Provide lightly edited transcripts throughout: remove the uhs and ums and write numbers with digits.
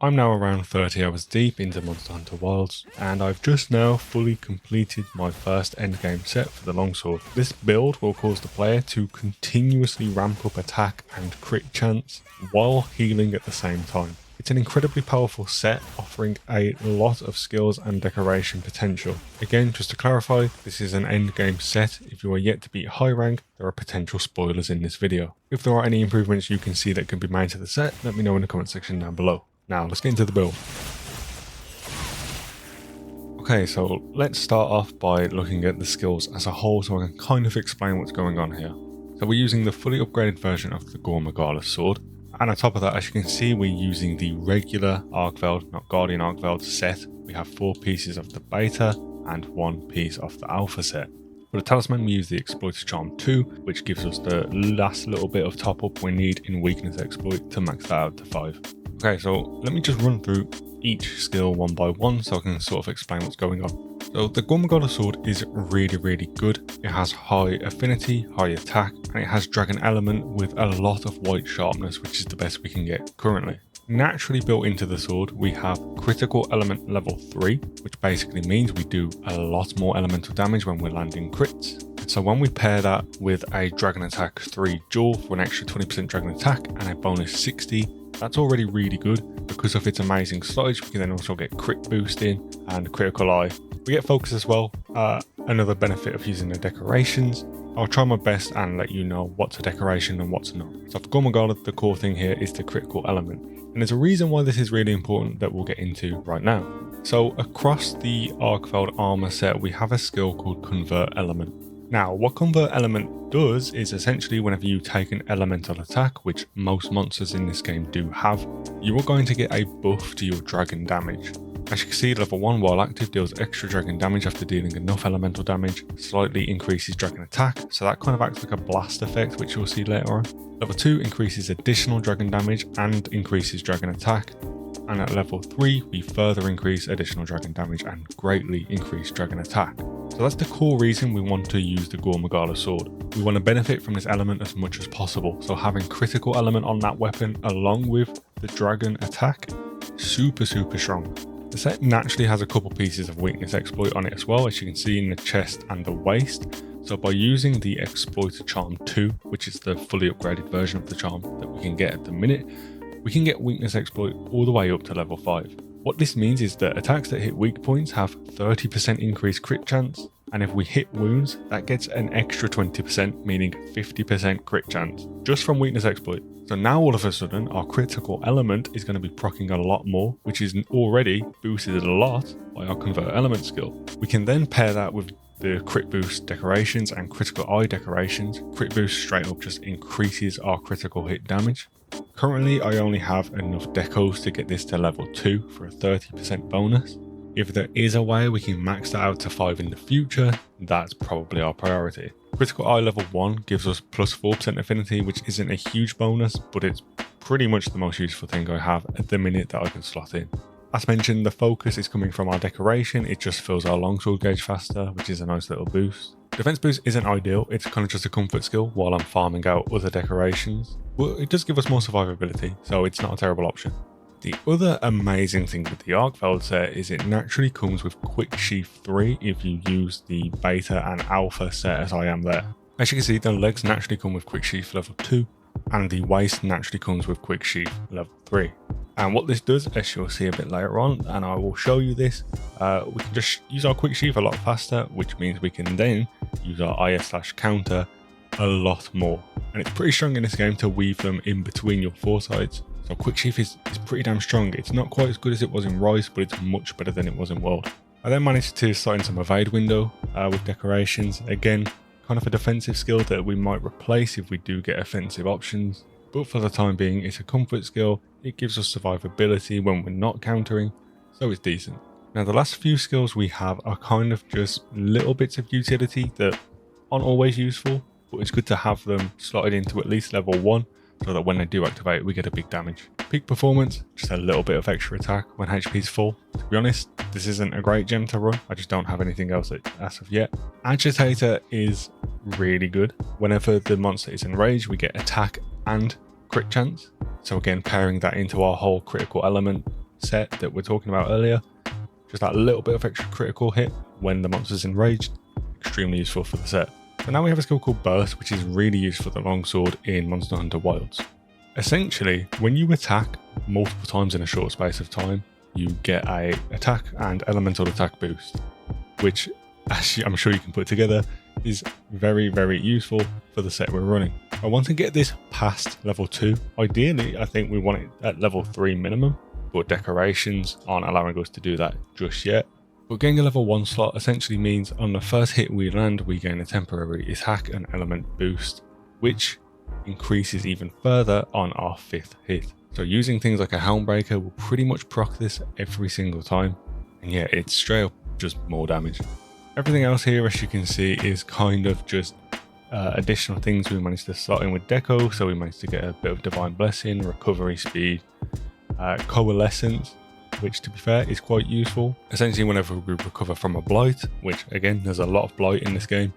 I'm now around 30 hours deep into Monster Hunter Wilds, and I've just now fully completed my first endgame set for the Longsword. This build will cause the player to continuously ramp up attack and crit chance while healing at the same time. It's an incredibly powerful set, offering a lot of skills and decoration potential. Again, just to clarify, this is an endgame set. If you are yet to beat high rank, there are potential spoilers in this video. If there are any improvements you can see that can be made to the set, let me know in the comment section down below. Now, let's get into the build. Okay, so let's start off by looking at the skills as a whole so I can kind of explain what's going on here. So we're using the fully upgraded version of the Gormagala sword, and on top of that, as you can see, we're using the regular Arkveld, not Guardian Arkveld set. We have 4 pieces of the beta and 1 piece of the alpha set. For the talisman, we use the Exploiter Charm 2, which gives us the last little bit of top up we need in weakness exploit to max that out to 5. Okay, so let me just run through each skill one by one so I can sort of explain what's going on. So the Gormagala sword is really good. It has high affinity, high attack, and it has dragon element with a lot of white sharpness, which is the best we can get currently. Naturally built into the sword, we have critical element level 3, which basically means we do a lot more elemental damage when we're landing crits. So when we pair that with a dragon attack 3 dual for an extra 20% dragon attack and a bonus 60, that's already really good. Because of its amazing slottage, we can then also get crit boost in and critical eye. We get focus as well, another benefit of using the decorations. I'll try my best and let you know what's a decoration and what's not. So for Gormagala, the core thing here is the critical element. And there's a reason why this is really important that we'll get into right now. So across the Arkveld armor set, we have a skill called Convert Element. Now, what Convert Element does is essentially whenever you take an elemental attack, which most monsters in this game do have, you are going to get a buff to your dragon damage. As you can see, level 1 while active deals extra dragon damage after dealing enough elemental damage, slightly increases dragon attack, so that kind of acts like a blast effect, which you'll see later on. Level 2 increases additional dragon damage and increases dragon attack. And at level 3, we further increase additional dragon damage and greatly increase dragon attack. So that's the core reason we want to use the Gormagala sword. We want to benefit from this element as much as possible, so having critical element on that weapon along with the dragon attack, super strong. The set naturally has a couple pieces of weakness exploit on it as well, as you can see in the chest and the waist. So by using the Exploiter Charm 2, which is the fully upgraded version of the charm that we can get at the minute, we can get weakness exploit all the way up to level 5. What this means is that attacks that hit weak points have 30% increased crit chance, and if we hit wounds, that gets an extra 20%, meaning 50% crit chance, just from weakness exploit. So now all of a sudden, our critical element is going to be proccing a lot more, which is already boosted a lot by our Convert Element skill. We can then pair that with the crit boost decorations and critical eye decorations. Crit boost straight up just increases our critical hit damage. Currently, I only have enough decos to get this to level 2 for a 30% bonus. If there is a way we can max that out to 5 in the future, that's probably our priority. Critical eye level 1 gives us plus 4% affinity, which isn't a huge bonus, but it's pretty much the most useful thing I have at the minute that I can slot in. As mentioned, the focus is coming from our decoration. It just fills our longsword gauge faster, which is a nice little boost. Defense boost isn't ideal, it's kind of just a comfort skill while I'm farming out other decorations. But it does give us more survivability, so it's not a terrible option. The other amazing thing with the Arkveld set is it naturally comes with Quick Sheath 3 if you use the beta and alpha set as I am there. As you can see, the legs naturally come with Quick Sheath level 2 and the waist naturally comes with Quick Sheath level 3. And what this does, as you'll see a bit later on, and I will show you this, we can just use our Quick Sheath a lot faster, which means we can then use our IS/counter a lot more. And it's pretty strong in this game to weave them in between your foresights. So Quick Sheath is pretty damn strong. It's not quite as good as it was in Rise, but it's much better than it was in World. I then managed to slot in some evade window with decorations. Again, kind of a defensive skill that we might replace if we do get offensive options. But for the time being, it's a comfort skill. It gives us survivability when we're not countering, so it's decent. Now the last few skills we have are kind of just little bits of utility that aren't always useful, but it's good to have them slotted into at least level 1 so that when they do activate we get a big damage. Peak performance, just a little bit of extra attack when HP is full. To be honest, this isn't a great gem to run, I just don't have anything else as of yet. Agitator is really good. Whenever the monster is enraged, we get attack and crit chance. So again, pairing that into our whole critical element, set that we're talking about earlier. Just that little bit of extra critical hit when the monster's enraged. Extremely useful for the set. So now we have a skill called Burst, which is really used for the Longsword in Monster Hunter Wilds. Essentially, when you attack multiple times in a short space of time, you get a attack and elemental attack boost, which, as I'm sure you can put together, is very, very useful for the set we're running. I want to get this past level 2. Ideally, I think we want it at level 3 minimum, but decorations aren't allowing us to do that just yet. But getting a level 1 slot essentially means on the first hit we land, we gain a temporary attack and element boost, which increases even further on our 5th hit. So using things like a Helmbreaker will pretty much proc this every single time. And yeah, it's straight up just more damage. Everything else here, as you can see, is kind of just additional things we managed to slot in with Deco. So we managed to get a bit of Divine Blessing, Recovery Speed, Coalescence, which to be fair is quite useful. Essentially whenever we recover from a Blight, which again there's a lot of Blight in this game,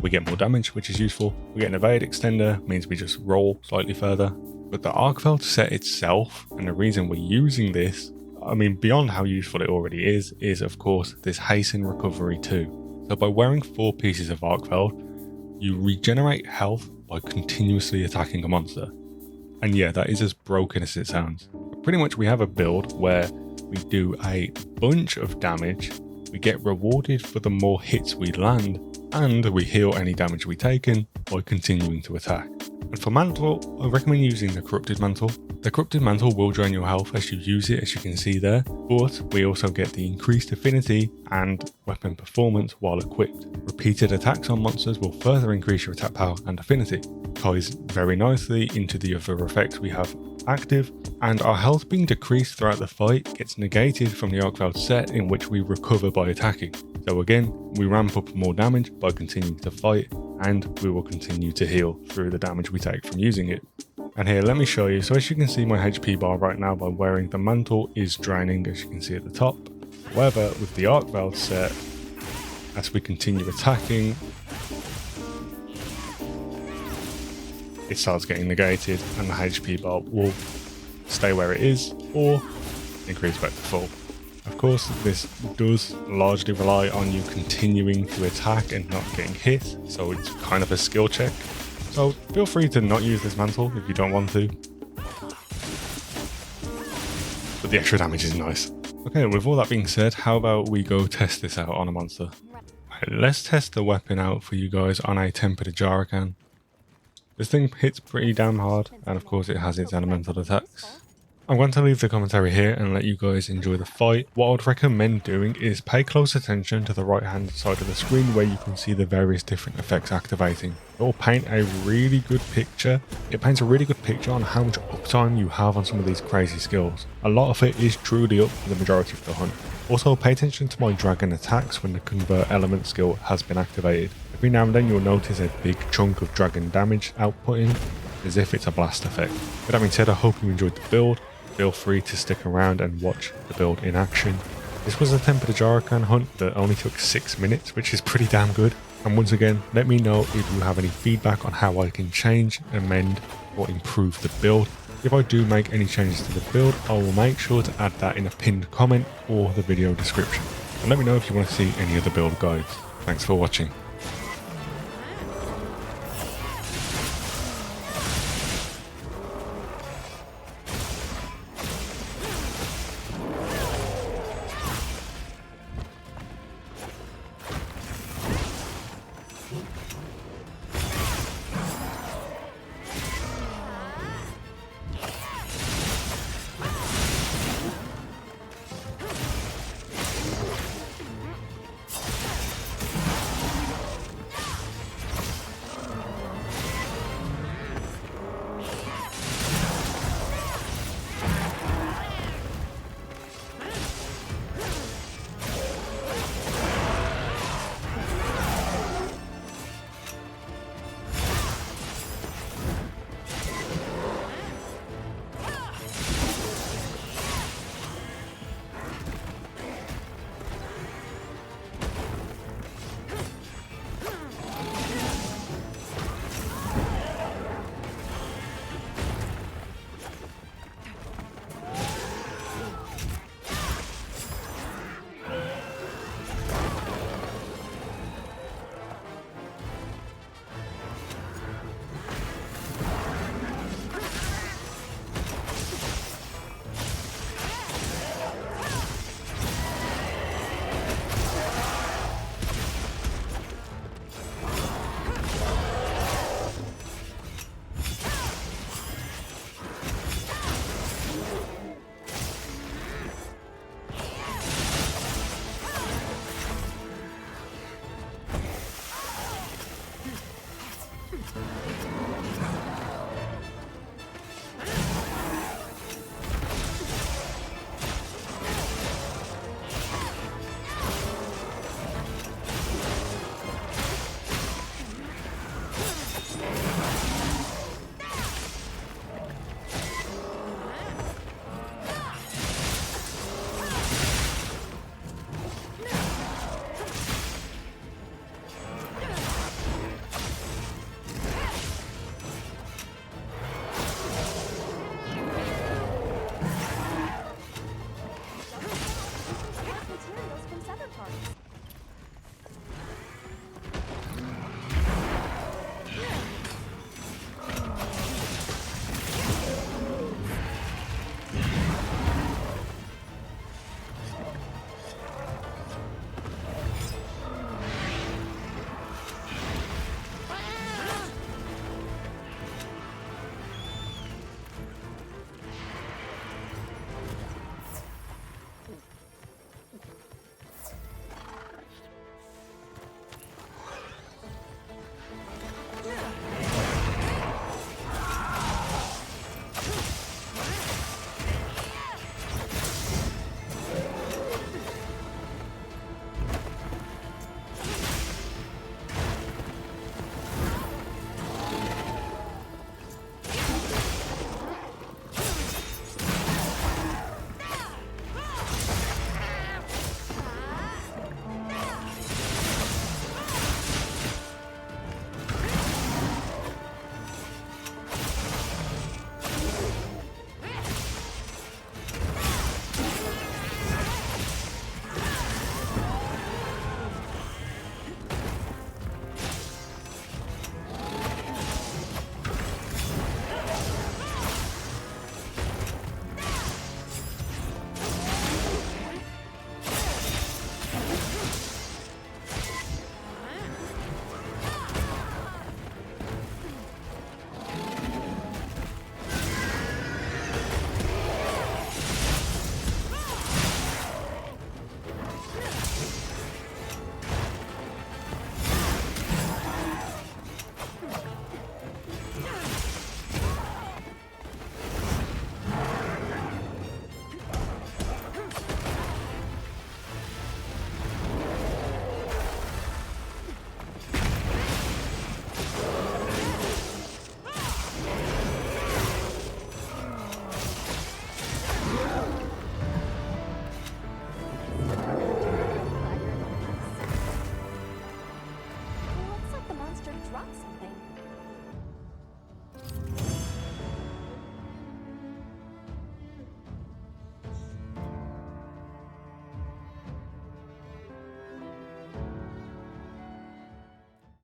we get more damage, which is useful. We get an Evade Extender, means we just roll slightly further. But the Arkveld set itself, and the reason we're using this, I mean beyond how useful it already is of course this Hasten Recovery too. So by wearing 4 pieces of Arkveld, you regenerate health by continuously attacking a monster. And yeah, that is as broken as it sounds. Pretty much we have a build where we do a bunch of damage, we get rewarded for the more hits we land, and we heal any damage we taken by continuing to attack. And for Mantle, I recommend using the Corrupted Mantle. The Corrupted Mantle will drain your health as you use it, as you can see there, but we also get the increased affinity and weapon performance while equipped. Repeated attacks on monsters will further increase your attack power and affinity. Ties very nicely into the other effects we have active, and our health being decreased throughout the fight gets negated from the Arkveld set in which we recover by attacking. So again, we ramp up more damage by continuing to fight, and we will continue to heal through the damage we take from using it. And here, let me show you. So as you can see, my HP bar right now by wearing the Mantle is draining, as you can see at the top. However, with the Arkveld set, as we continue attacking, it starts getting negated and the HP bar will stay where it is or increase back to full. Of course, this does largely rely on you continuing to attack and not getting hit, so it's kind of a skill check. So feel free to not use this Mantle if you don't want to. But the extra damage is nice. Okay, with all that being said, how about we go test this out on a monster? Right, let's test the weapon out for you guys on a tempered ajarakan. This thing hits pretty damn hard, and of course it has its elemental attacks. I'm going to leave the commentary here and let you guys enjoy the fight. What I'd recommend doing is pay close attention to the right hand side of the screen where you can see the various different effects activating. It will paint a really good picture. It paints a really good picture on how much uptime you have on some of these crazy skills. A lot of it is truly up for the majority of the hunt. Also pay attention to my dragon attacks when the convert element skill has been activated. Every now and then you'll notice a big chunk of dragon damage outputting as if it's a blast effect. With that being said, I hope you enjoyed the build. Feel free to stick around and watch the build in action. This was a tempered ajarakan hunt that only took 6 minutes, which is pretty damn good. And once again, let me know if you have any feedback on how I can change, amend or improve the build. If I do make any changes to the build, I will make sure to add that in a pinned comment or the video description. And let me know if you want to see any other build guides. Thanks for watching.